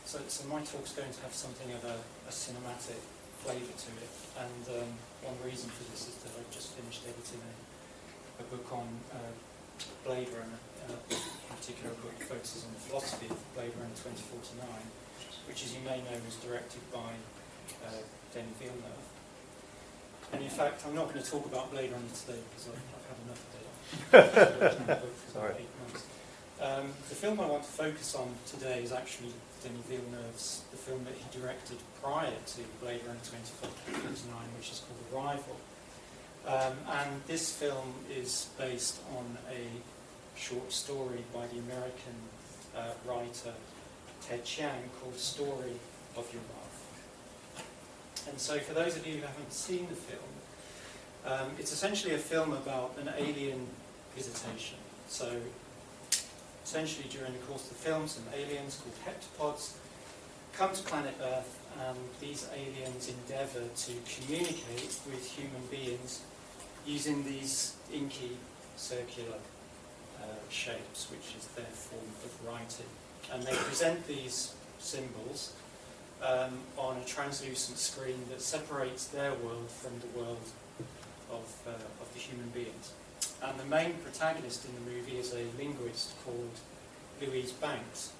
so my talk's going to have something of a cinematic flavour to it, and one reason for this is that I've just finished editing a book on Blade Runner. In particular, a book that focuses on the philosophy of Blade Runner 2049, which, as you may know, was directed by Denis Villeneuve. And in fact, I'm not going to talk about Blade Runner today because I've had enough of it. Sorry. 8 months. The film I want to focus on today is actually Denis Villeneuve's, the film that he directed prior to Blade Runner 2049, which is called Arrival. And this film is based on a short story by the American writer Ted Chiang called Story of Your Life. And so for those of you who haven't seen the film, it's essentially a film about an alien visitation. So essentially during the course of the film, some aliens called heptapods come to planet Earth, and these aliens endeavour to communicate with human beings using these inky circular shapes, which is their form of writing. And they present these symbols on a translucent screen that separates their world from the world of the human beings. And the main protagonist in the movie is a linguist called Louise Banks.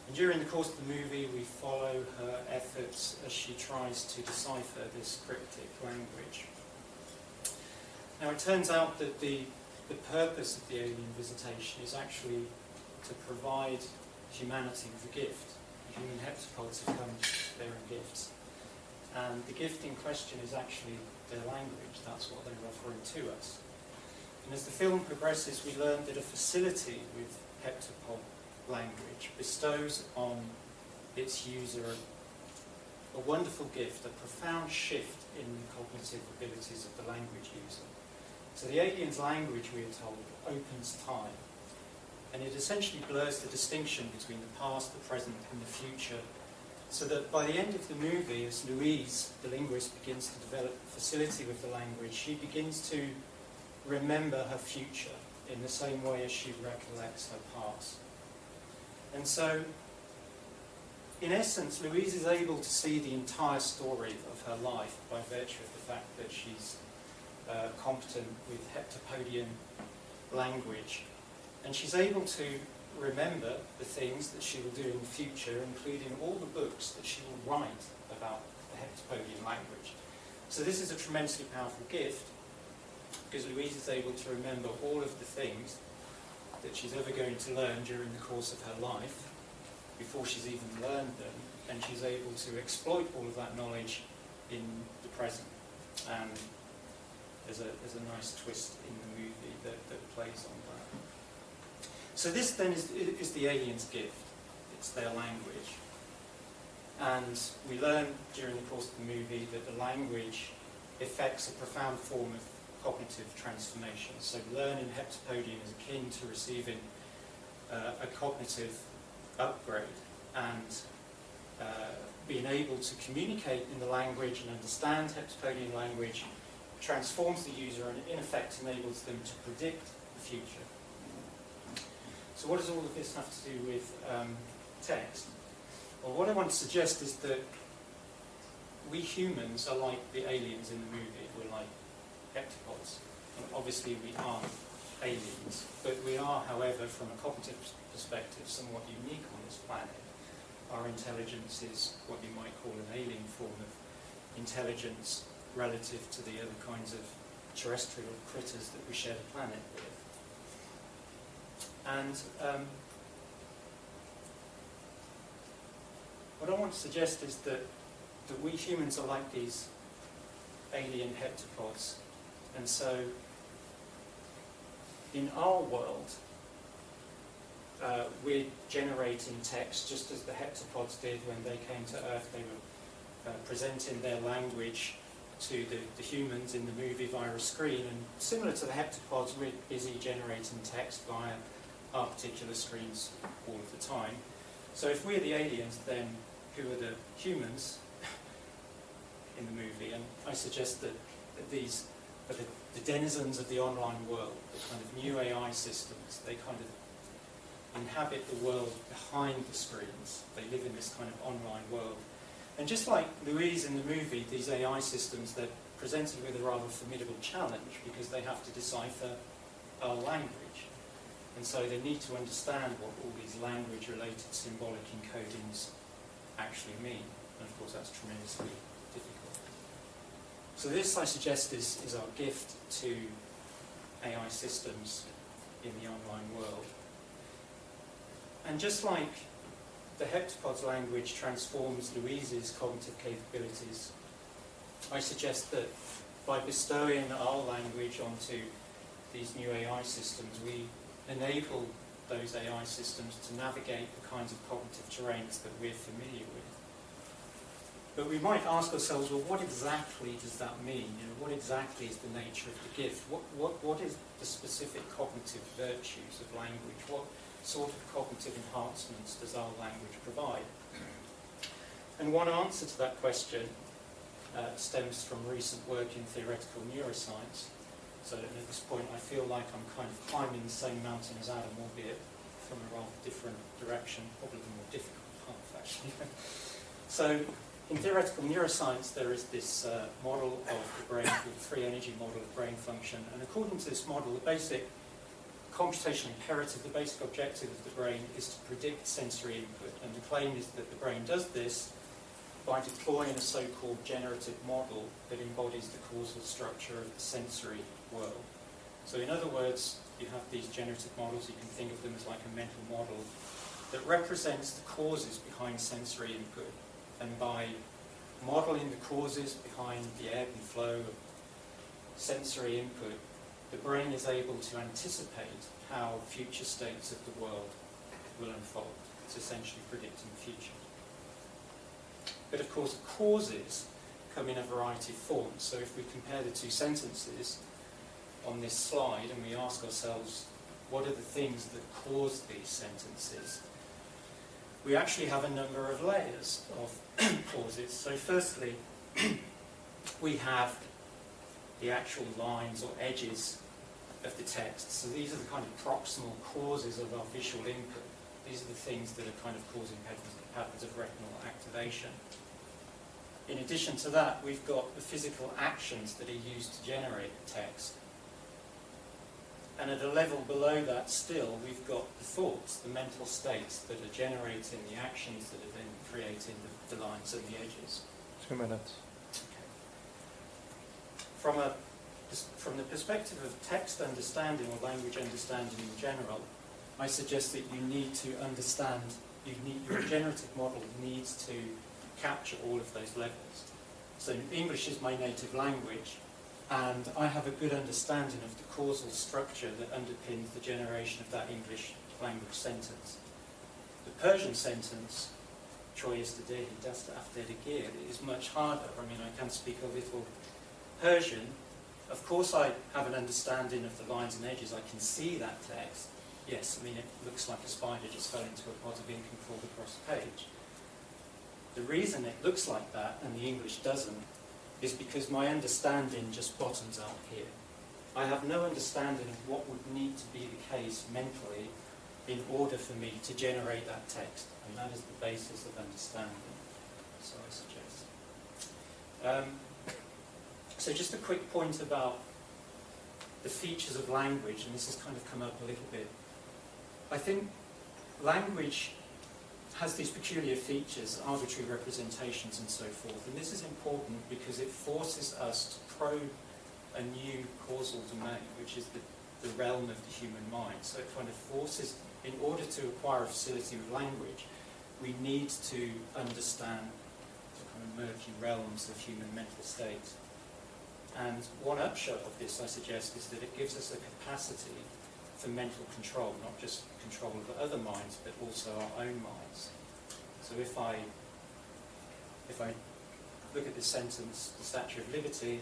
And during the course of the movie, we follow her efforts as she tries to decipher this cryptic language. Now, it turns out that the purpose of the alien visitation is actually to provide humanity with a gift. The human heptapods have come bearing gifts. And the gift in question is actually their language. That's what they're offering to us. And as the film progresses, we learn that a facility with heptapod language bestows on its user a wonderful gift, a profound shift in the cognitive abilities of the language user. So the alien's language, we are told, opens time, and it essentially blurs the distinction between the past, the present, and the future, so that by the end of the movie, as Louise, the linguist, begins to develop facility with the language, she begins to remember her future in the same way as she recollects her past. And so, in essence, Louise is able to see the entire story of her life by virtue of the fact that she's competent with heptapodian language, and she's able to remember the things that she will do in the future, including all the books that she will write about the heptapodian language. So this is a tremendously powerful gift, because Louise is able to remember all of the things that she's ever going to learn during the course of her life, before she's even learned them, and she's able to exploit all of that knowledge in the present. And there's a nice twist in the movie that plays on that. So this then is the alien's gift. It's their language. And we learn during the course of the movie that the language affects a profound form of cognitive transformation. So learning heptapodian is akin to receiving a cognitive upgrade, and being able to communicate in the language and understand heptapodian language transforms the user and in effect enables them to predict the future. So what does all of this have to do with text? Well, what I want to suggest is that we humans are like the aliens in the movie. We're like heptapods. And obviously we aren't aliens, but we are, however, from a cognitive perspective, somewhat unique on this planet. Our intelligence is what you might call an alien form of intelligence relative to the other kinds of terrestrial critters that we share the planet with. And what I want to suggest is that we humans are like these alien heptapods. And so in our world, we're generating text just as the heptapods did when they came to Earth. They were presenting their language to the humans in the movie via a screen, and similar to the heptapods, we're busy generating text via our particular screens all of the time. So if we're the aliens, then who are the humans in the movie? And I suggest that these are the denizens of the online world, the kind of new AI systems. They kind of inhabit the world behind the screens. They live in this kind of online world. And just like Louise in the movie, these AI systems, they're presented with a rather formidable challenge because they have to decipher our language. And so they need to understand what all these language-related symbolic encodings actually mean. And of course, that's tremendously difficult. So this, I suggest, is our gift to AI systems in the online world. And just like the heptapod's language transforms Louise's cognitive capabilities, I suggest that by bestowing our language onto these new AI systems, we enable those AI systems to navigate the kinds of cognitive terrains that we're familiar with. But we might ask ourselves, well, what exactly does that mean? You know, what exactly is the nature of the gift? What is the specific cognitive virtues of language? What sort of cognitive enhancements does our language provide? And one answer to that question stems from recent work in theoretical neuroscience. So at this point I feel like I'm kind of climbing the same mountain as Adam, albeit from a rather different direction, probably the more difficult path actually. So in theoretical neuroscience there is this model of the brain called the free energy model of brain function, and according to this model the basic computational imperative, the basic objective of the brain is to predict sensory input, and the claim is that the brain does this by deploying a so-called generative model that embodies the causal structure of the sensory world. So in other words, you have these generative models, you can think of them as like a mental model that represents the causes behind sensory input, and by modelling the causes behind the ebb and flow of sensory input, the brain is able to anticipate how future states of the world will unfold. It's essentially predicting the future. But of course, causes come in a variety of forms. So if we compare the two sentences on this slide and we ask ourselves, what are the things that cause these sentences? We actually have a number of layers of causes. So firstly, we have the actual lines or edges of the text. So these are the kind of proximal causes of our visual input. These are the things that are kind of causing patterns of retinal activation. In addition to that, we've got the physical actions that are used to generate the text. And at a level below that still, we've got the thoughts, the mental states that are generating the actions that are then creating the lines and the edges. 2 minutes. Okay. From the perspective of text understanding or language understanding in general, I suggest that you need to understand, your generative model needs to capture all of those levels. So English is my native language, and I have a good understanding of the causal structure that underpins the generation of that English language sentence. The Persian sentence, Troy yesterday, dasta aftergir, is much harder. I mean, I can speak a little Persian. Of course I have an understanding of the lines and edges. I can see that text. Yes, I mean, it looks like a spider just fell into a pot of ink and crawled across the page. The reason it looks like that and the English doesn't is because my understanding just bottoms out here. I have no understanding of what would need to be the case mentally in order for me to generate that text. And that is the basis of understanding, so I suggest. So just a quick point about the features of language, and this has kind of come up a little bit. I think language has these peculiar features, arbitrary representations and so forth, and this is important because it forces us to probe a new causal domain, which is the realm of the human mind. So it kind of forces, in order to acquire a facility with language, we need to understand the kind of murky realms of human mental states. And one upshot of this, I suggest, is that it gives us a capacity for mental control, not just control of other minds, but also our own minds. So if I look at this sentence, the Statue of Liberty,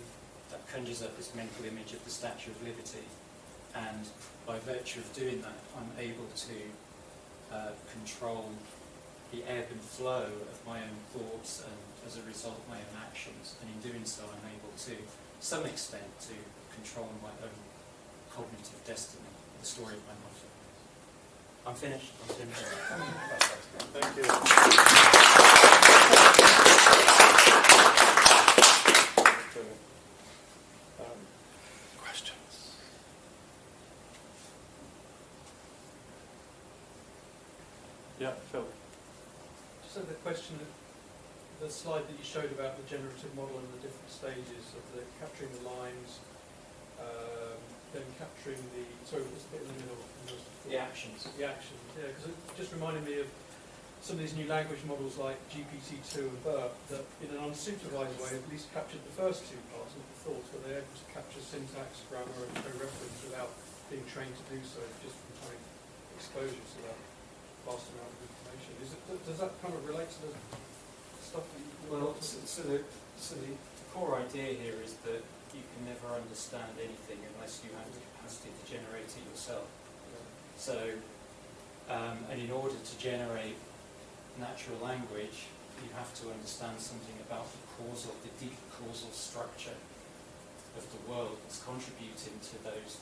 that conjures up this mental image of the Statue of Liberty, and by virtue of doing that, I'm able to control the ebb and flow of my own thoughts and, as a result, my own actions. And in doing so, I'm able to some extent to control my own cognitive destiny, the story of my life. I'm finished. Thank you. Questions? Yeah, Phil. Just had the question of the slide that you showed about the generative model and the different stages of the capturing the lines, then capturing the, sorry, what was the bit in the middle? The actions. The actions, yeah, because it just reminded me of some of these new language models like GPT-2 and BERT that in an unsupervised way at least captured the first two parts, not the thoughts, but they're able to capture syntax, grammar and co-reference without being trained to do so, just from having exposure to that vast amount of information. Does that kind of relate to the stuff that you... Well, so the core idea here is that you can never understand anything unless you have the capacity to generate it yourself. So, and in order to generate natural language, you have to understand something about the deep causal structure of the world that's contributing to those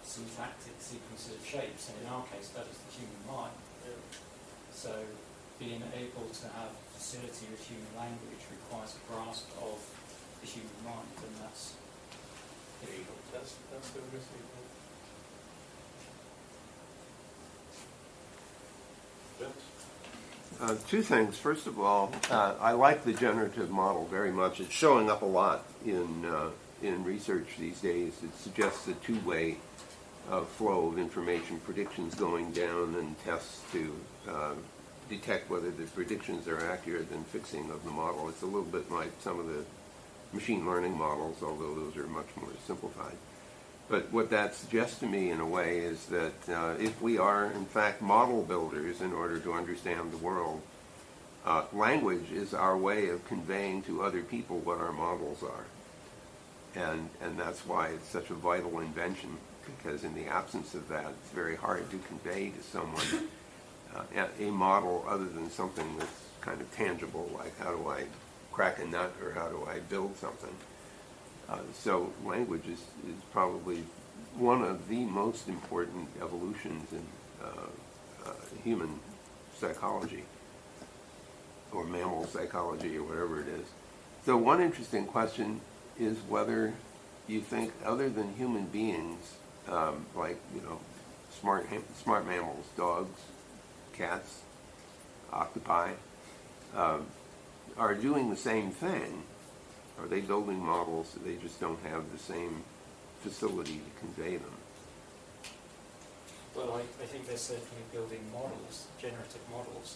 syntactic sequences of shapes, and in our case that is the human mind. So being able to have facility with human language requires a grasp of the human mind, and that's difficult. That's still missing. Two things. First of all, I like the generative model very much. It's showing up a lot in research these days. It suggests a two-way flow of information, predictions going down, and tests to detect whether the predictions are accurate, and fixing of the model. It's a little bit like some of the machine learning models, although those are much more simplified. But what that suggests to me in a way is that if we are in fact model builders in order to understand the world, language is our way of conveying to other people what our models are. And that's why it's such a vital invention, because in the absence of that, it's very hard to convey to someone a model other than something that's kind of tangible, like how do I crack a nut or how do I build something. So language is probably one of the most important evolutions in human psychology, or mammal psychology, or whatever it is. So one interesting question is whether you think other than human beings, like smart mammals, dogs, cats, octopi, are doing the same thing. Are they building models? They just don't have the same facility to convey them. Well, I think they're certainly building models, generative models.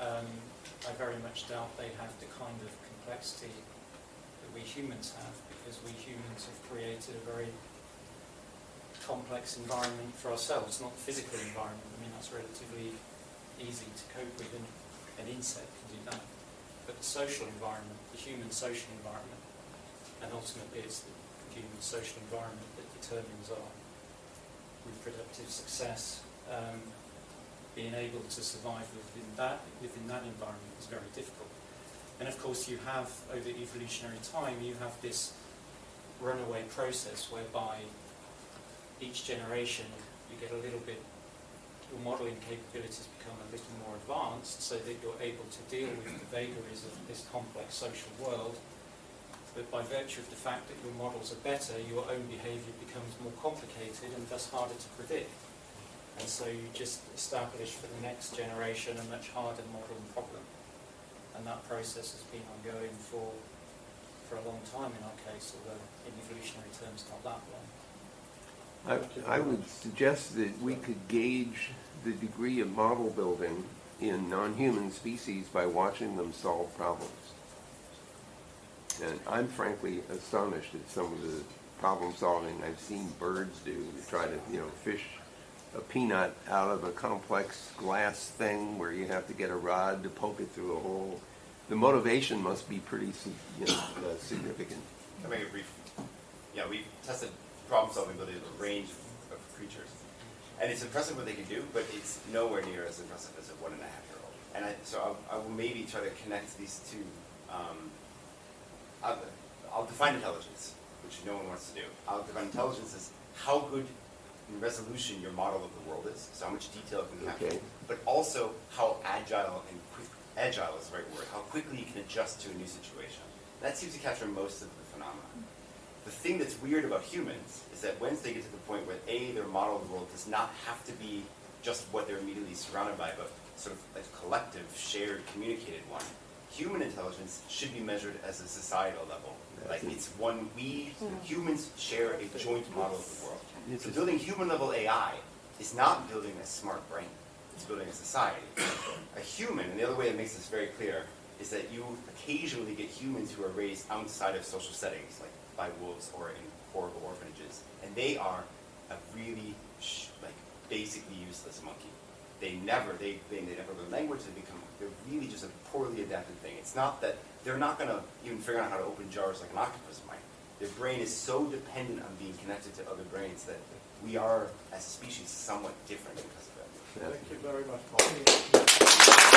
I very much doubt they have the kind of complexity that we humans have, because we humans have created a very complex environment for ourselves, not the physical environment. I mean, that's relatively easy to cope with, and an insect can do that. But the social environment, the human social environment, and ultimately it's the human social environment that determines our reproductive success. Being able to survive within that environment is very difficult. And of course you have, over evolutionary time, you have this runaway process whereby each generation you get a little bit, your modelling capabilities become a little more advanced so that you're able to deal with the vagaries of this complex social world. But by virtue of the fact that your models are better, your own behaviour becomes more complicated and thus harder to predict. And so you just establish for the next generation a much harder modelling problem. And that process has been ongoing for a long time in our case, although in evolutionary terms not that long. I would suggest that we could gauge the degree of model building in non-human species by watching them solve problems. And I'm frankly astonished at some of the problem solving I've seen birds do to try to, fish a peanut out of a complex glass thing where you have to get a rod to poke it through a hole. The motivation must be pretty significant. Can I make it brief? Yeah, we've tested problem solving ability of a range of creatures. And it's impressive what they can do, but it's nowhere near as impressive as a 1.5-year-old. And so I will maybe try to connect these two. I'll define intelligence, which no one wants to do. I'll define intelligence as how good in resolution your model of the world is, so how much detail it can capture, Okay. but also how agile and agile is the right word, how quickly you can adjust to a new situation. That seems to capture most of the phenomena. The thing that's weird about humans is that once they get to the point where their model of the world does not have to be just what they're immediately surrounded by, but sort of a collective, shared, communicated one, human intelligence should be measured as a societal level. Like it's one, humans share a joint model of the world. So building human-level AI is not building a smart brain. It's building a society. A human, and the other way that makes this very clear, is that you occasionally get humans who are raised outside of social settings, like by wolves or in horrible orphanages, and they are a really basically useless monkey. They never learn language. They're really just a poorly adapted thing. It's not that they're not going to even figure out how to open jars like an octopus might. Their brain is so dependent on being connected to other brains that we are, as a species, somewhat different because of it. Thank you very much, Paul.